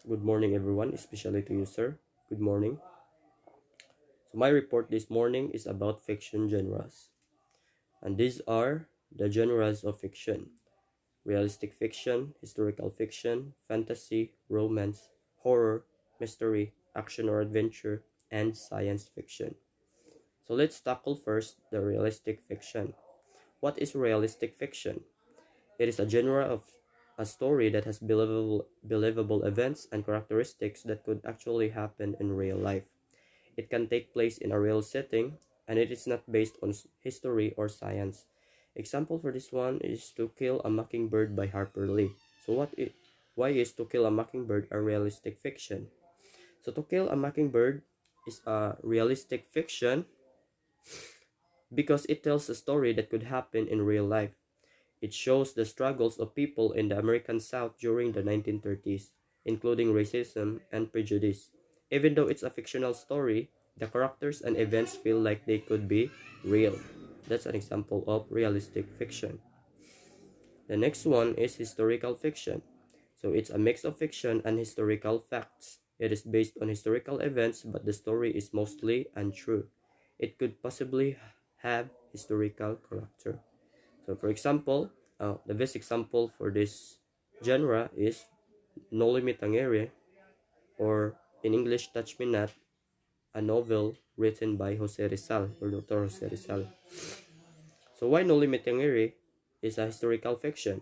Good morning, everyone, especially to you, sir. Good morning. So, my report this morning is about fiction genres. And these are the genres of fiction: realistic fiction, historical fiction, fantasy, romance, horror, mystery, action or adventure, and science fiction. So, let's tackle first the realistic fiction. What is realistic fiction? It is a genre of a story that has believable events and characteristics that could actually happen in real life. It can take place in a real setting, and it is not based on history or science. Example for this one is To Kill a Mockingbird by Harper Lee. So why is To Kill a Mockingbird a realistic fiction? So To Kill a Mockingbird is a realistic fiction because it tells a story that could happen in real life. It shows the struggles of people in the American South during the 1930s, including racism and prejudice. Even though it's a fictional story, the characters and events feel like they could be real. That's an example of realistic fiction. The next one is historical fiction. So it's a mix of fiction and historical facts. It is based on historical events, but the story is mostly untrue. It could possibly have historical character. So for example, the best example for this genre is Noli Me Tangere, or in English Touch Me Not, a novel written by Jose Rizal or Dr. Jose Rizal. So why Noli Me Tangere is a historical fiction?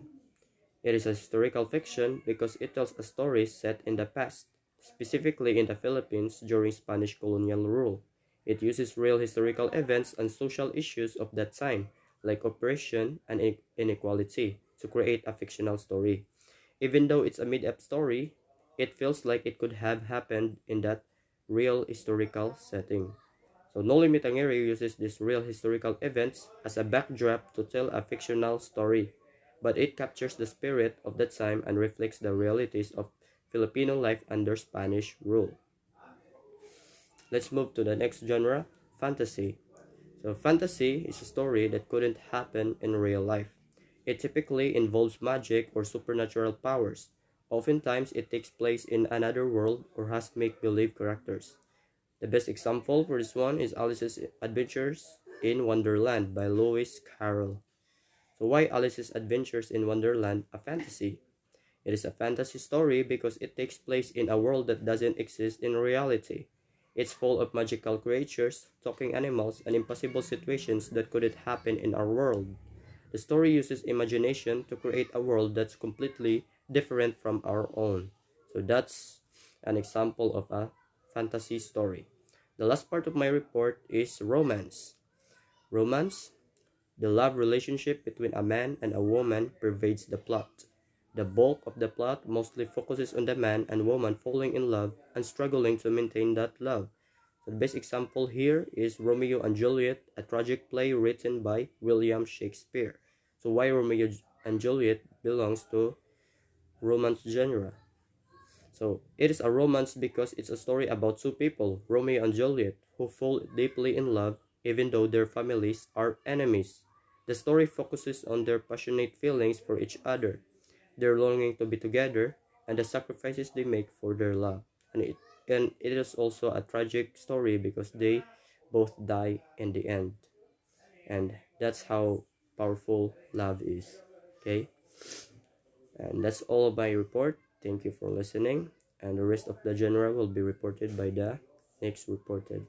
It is a historical fiction because it tells a story set in the past, specifically in the Philippines during Spanish colonial rule. It uses real historical events and social issues of that time, like oppression and inequality, to create a fictional story. Even though it's a made-up story, it feels like it could have happened in that real historical setting. So Noli Me Tangere uses these real historical events as a backdrop to tell a fictional story, but it captures the spirit of the time and reflects the realities of Filipino life under Spanish rule. Let's move to the next genre, fantasy. So fantasy is a story that couldn't happen in real life. It typically involves magic or supernatural powers. Oftentimes, it takes place in another world or has make-believe characters. The best example for this one is Alice's Adventures in Wonderland by Lewis Carroll. So why Alice's Adventures in Wonderland a fantasy? It is a fantasy story because it takes place in a world that doesn't exist in reality. It's full of magical creatures, talking animals, and impossible situations that couldn't happen in our world. The story uses imagination to create a world that's completely different from our own. So that's an example of a fantasy story. The last part of my report is romance. Romance, the love relationship between a man and a woman, pervades the plot. The bulk of the plot mostly focuses on the man and woman falling in love and struggling to maintain that love. The best example here is Romeo and Juliet, a tragic play written by William Shakespeare. So why Romeo and Juliet belongs to romance genre? So it is a romance because it's a story about two people, Romeo and Juliet, who fall deeply in love even though their families are enemies. The story focuses on their passionate feelings for each other, their longing to be together, and the sacrifices they make for their love. And it is also a tragic story because they both die in the end. And that's how powerful love is. Okay? And that's all of my report. Thank you for listening. And the rest of the genre will be reported by the next reporter.